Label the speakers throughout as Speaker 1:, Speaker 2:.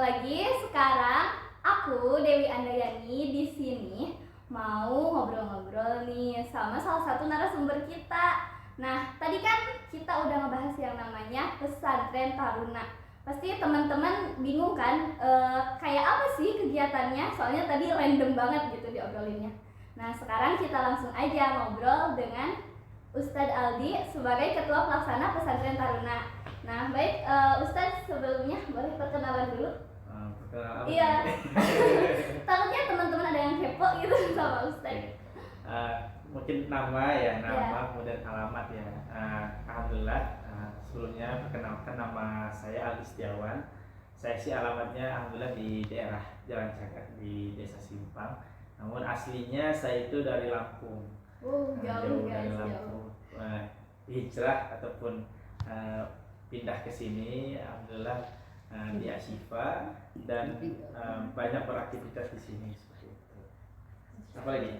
Speaker 1: lagi. Sekarang aku Dewi Andayani di sini mau ngobrol-ngobrol nih sama salah satu narasumber kita. Nah, tadi kan kita udah ngebahas yang namanya pesantren Taruna. Pasti teman-teman bingung kan, kayak apa sih kegiatannya? Soalnya tadi random banget gitu diobrolinnya. Nah, sekarang kita langsung aja ngobrol dengan Ustadz Aldi sebagai Ketua Pelaksana Pesantren Taruna. Nah, baik Ustadz, sebelumnya boleh perkenalan dulu?
Speaker 2: Perkenalan.
Speaker 1: Iya. Takutnya teman-teman ada yang kepo gitu sama Ustadz.
Speaker 2: Mungkin nama kemudian alamat ya. Alhamdulillah. Sebelumnya perkenalkan, nama saya Aldi Setiawan. Saya sih alamatnya alhamdulillah di daerah Jalan Cagak di Desa Simpang. Namun aslinya saya itu dari Lampung.
Speaker 1: Jauh guys,
Speaker 2: dari Lampung. Hijrah ataupun pindah ke sini, alhamdulillah di Ashifa dan banyak beraktivitas di sini seperti itu. Apa lagi?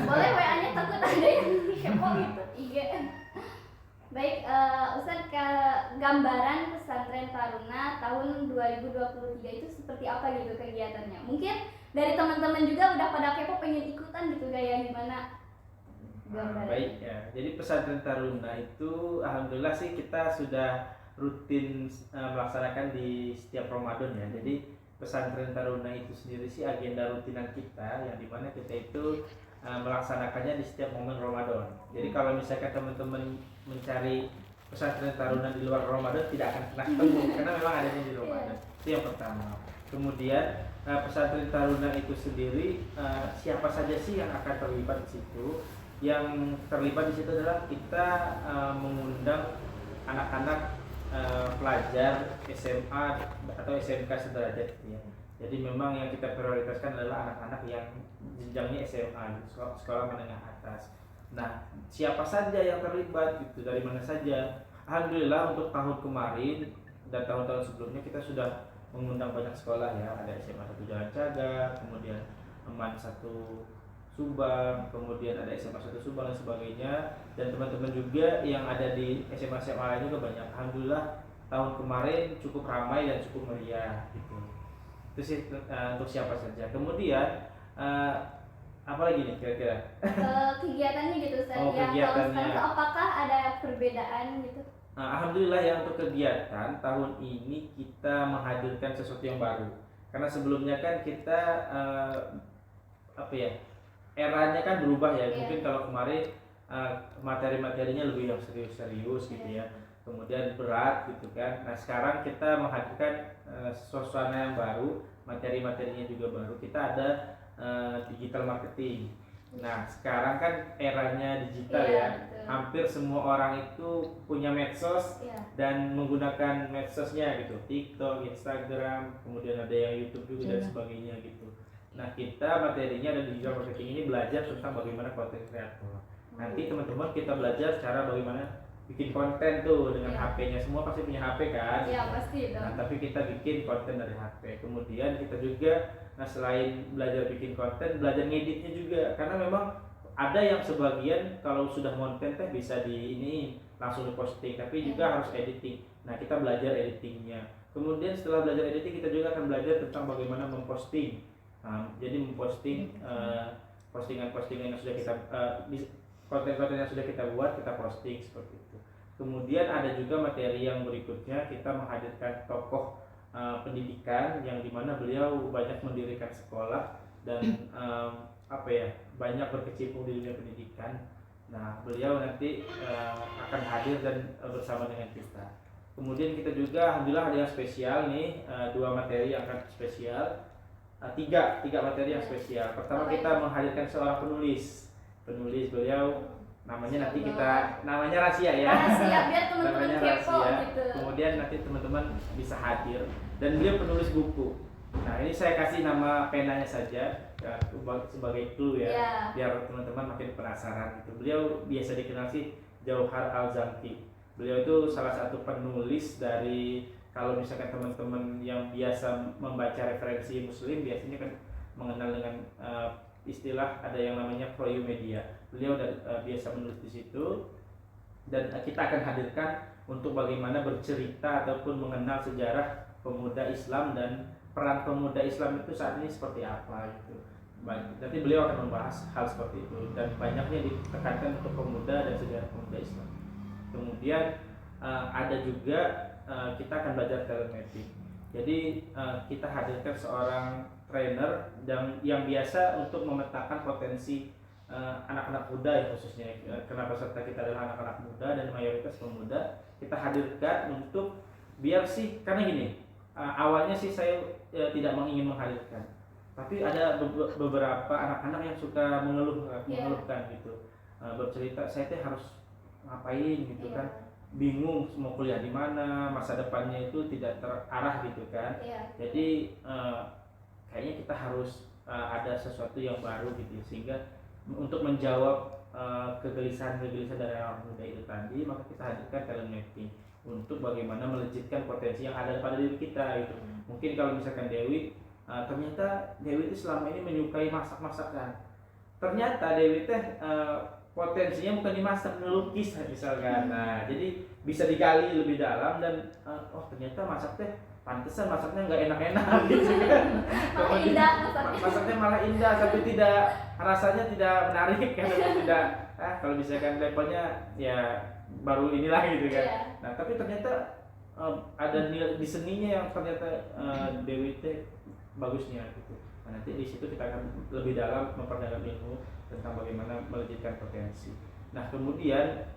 Speaker 1: Boleh WA-nya, takut ada yang kepo gitu. IG. Baik, Ustadz, ke gambaran pesantren Taruna tahun 2023 itu seperti apa gitu kegiatannya? Mungkin dari teman-teman juga udah pada kepo pengen ikutan gitu, kayak gimana?
Speaker 2: Baik ya. Jadi pesantren Taruna itu alhamdulillah sih kita sudah rutin melaksanakan di setiap Ramadan ya. Jadi pesantren Taruna itu sendiri sih agenda rutinan kita yang dimana kita itu melaksanakannya di setiap momen Ramadan. Jadi kalau misalkan teman-teman mencari pesantren Taruna di luar Ramadan tidak akan pernah ketemu karena memang adanya di Ramadan. Itu yang pertama. Kemudian pesantren Taruna itu sendiri siapa saja sih yang akan terlibat di situ? Yang terlibat di situ adalah kita mengundang anak-anak pelajar SMA atau SMK sederajat ya. Jadi memang yang kita prioritaskan adalah anak-anak yang jenjangnya SMA, sekolah menengah atas. Nah, siapa saja yang terlibat gitu, dari mana saja? Alhamdulillah untuk tahun kemarin dan tahun-tahun sebelumnya kita sudah mengundang banyak sekolah ya. Ada SMA 1 Jalan Cagak, kemudian Eman 1 Subang, kemudian ada SMA 1 Subang dan sebagainya, dan teman-teman juga yang ada di SMA-SMA lain juga banyak. Alhamdulillah tahun kemarin cukup ramai dan cukup meriah gitu. Itu sih untuk siapa saja. Kemudian apa lagi nih kira-kira?
Speaker 1: Kegiatannya gitu Ustaz.
Speaker 2: Kegiatannya.
Speaker 1: Apakah ada perbedaan gitu?
Speaker 2: Alhamdulillah ya, untuk kegiatan tahun ini kita menghadirkan sesuatu yang baru. Karena sebelumnya kan kita eranya kan berubah ya. Mungkin kalau kemarin materi-materinya lebih yang serius-serius gitu ya, kemudian berat gitu kan. Nah sekarang kita menghadirkan suasana yang baru, materi-materinya juga baru. Kita ada digital marketing. Nah sekarang kan eranya digital ya.
Speaker 1: Betul.
Speaker 2: Hampir semua orang itu punya medsos dan menggunakan medsosnya gitu, TikTok, Instagram, kemudian ada yang YouTube juga dan sebagainya gitu. Nah kita materinya ada di digital marketing ini belajar tentang bagaimana konten kreator. Nanti teman-teman kita belajar cara bagaimana bikin konten tuh dengan HP-nya. Semua pasti punya HP kan?
Speaker 1: Iya pasti dong.
Speaker 2: Nah tapi kita bikin konten dari HP. Kemudian kita juga selain belajar bikin konten, belajar ngeditnya juga. Karena memang ada yang sebagian kalau sudah konten teh bisa di ini langsung diposting, tapi juga harus editing. Nah kita belajar editingnya. Kemudian setelah belajar editing kita juga akan belajar tentang bagaimana memposting. Jadi memposting postingan-postingan yang sudah kita konten-konten yang sudah kita buat, kita posting seperti itu. Kemudian ada juga materi yang berikutnya, kita menghadirkan tokoh pendidikan yang dimana beliau banyak mendirikan sekolah dan banyak berkecimpung di dunia pendidikan. Nah beliau nanti akan hadir dan bersama dengan kita. Kemudian kita juga alhamdulillah ada yang spesial nih, 2 materi yang akan spesial. Tiga materi yang spesial. Pertama kita menghadirkan seorang penulis beliau namanya nanti namanya rahasia ya. Rahasia biar teman-teman kepo gitu. Kemudian nanti teman-teman bisa hadir dan beliau penulis buku. Nah ini saya kasih nama penanya saja sebagai clue ya, biar teman-teman makin penasaran gitu. Beliau biasa dikenal sih Jauhar Al-Zamki. Beliau itu salah satu penulis dari, kalau misalkan teman-teman yang biasa membaca referensi muslim biasanya kan mengenal dengan istilah ada yang namanya Pro You Media. Beliau biasa menulis di situ dan kita akan hadirkan untuk bagaimana bercerita ataupun mengenal sejarah pemuda Islam dan peran pemuda Islam itu saat ini seperti apa gitu. Baik, nanti beliau akan membahas hal seperti itu dan banyaknya ditekankan untuk pemuda dan sejarah pemuda Islam. Kemudian ada juga kita akan belajar talent mapping. Jadi kita hadirkan seorang trainer yang biasa untuk memetakan potensi anak-anak muda ya khususnya. Karena peserta kita adalah anak-anak muda dan mayoritas pemuda, kita hadirkan untuk biar sih, karena gini, awalnya sih saya tidak ingin menghadirkan, tapi ada beberapa anak-anak yang suka mengeluhkan gitu, bercerita saya teh harus ngapain gitu kan, bingung mau kuliah di mana, masa depannya itu tidak terarah gitu kan. Jadi kayaknya kita harus ada sesuatu yang baru gitu, sehingga untuk menjawab kegelisahan-kegelisahan dari anak muda itu tadi, maka kita hadirkan talent mapping untuk bagaimana melejitkan potensi yang ada pada diri kita gitu. Mungkin kalau misalkan Dewi, ternyata Dewi itu selama ini menyukai masak-masakan. Ternyata Dewi teh potensinya bukan dimasak, melukis misalkan. Nah, jadi bisa digali lebih dalam dan oh ternyata masak teh pantesan masaknya nggak enak-enak gitu kan.
Speaker 1: Malah indah
Speaker 2: masaknya malah indah tapi tidak, rasanya tidak menarik kan, tidak kalau misalkan levelnya ya baru inilah gitu kan. Nah tapi ternyata ada nilai di seninya yang ternyata Dewi teh bagusnya gitu. Nah, nanti di situ kita akan lebih dalam memperdalam ilmu tentang bagaimana melejitkan potensi. Nah kemudian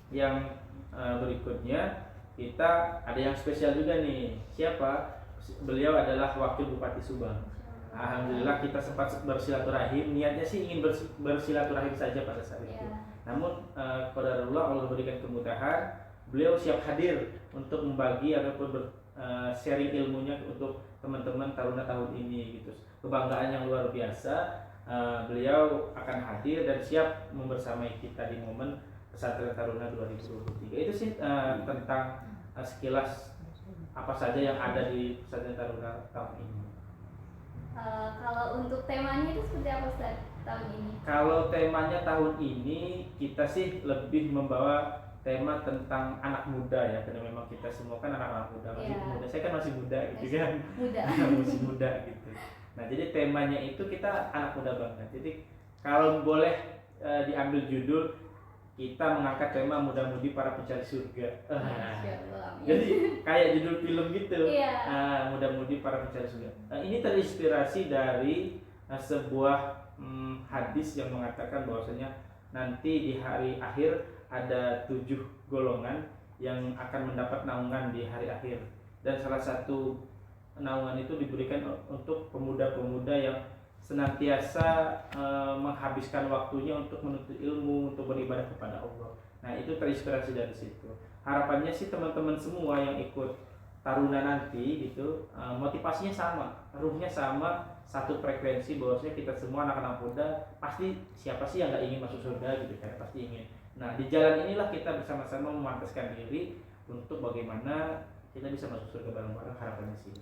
Speaker 2: yang berikutnya kita ada yang spesial juga nih. Siapa? Beliau adalah Wakil Bupati Subang. Alhamdulillah kita sempat bersilaturahim. Niatnya sih ingin bersilaturahim saja pada saat itu. Namun qadarullah, Allah berikan kemudahan. Beliau siap hadir untuk membagi ataupun sharing ilmunya untuk teman-teman Taruna tahun ini gitu. Kebanggaan yang luar biasa. Beliau akan hadir dan siap membersamai kita di momen Pesantren Taruna 2023. Itu sih tentang sekilas apa saja yang ada di Pesantren Taruna tahun ini.
Speaker 1: Kalau untuk temanya itu seperti apa Ustaz tahun ini?
Speaker 2: Kalau temanya tahun ini kita sih lebih membawa tema tentang anak muda ya, karena memang kita semua kan anak-anak muda, masih muda. Saya kan masih muda gitu kan. Masih muda gitu. Nah, jadi temanya itu kita anak muda banget. Jadi kalau boleh diambil judul, kita mengangkat tema muda-mudi para pencari surga. Jadi kayak judul film gitu. Muda-mudi para pencari surga. Ini terinspirasi dari sebuah hadis yang mengatakan bahwasanya nanti di hari akhir ada 7 golongan yang akan mendapat naungan di hari akhir. Dan salah satu naungan itu diberikan untuk pemuda-pemuda yang senantiasa menghabiskan waktunya untuk menuntut ilmu, untuk beribadah kepada Allah. Nah itu terinspirasi dari situ. Harapannya sih teman-teman semua yang ikut Taruna nanti gitu, motivasinya sama, ruhnya sama, satu frekuensi, bahwasanya kita semua anak-anak muda pasti, siapa sih yang nggak ingin masuk surga gitu kan, pasti ingin. Nah di jalan inilah kita bersama-sama memantaskan diri untuk bagaimana kita bisa masuk surga bareng-bareng, harapannya sih.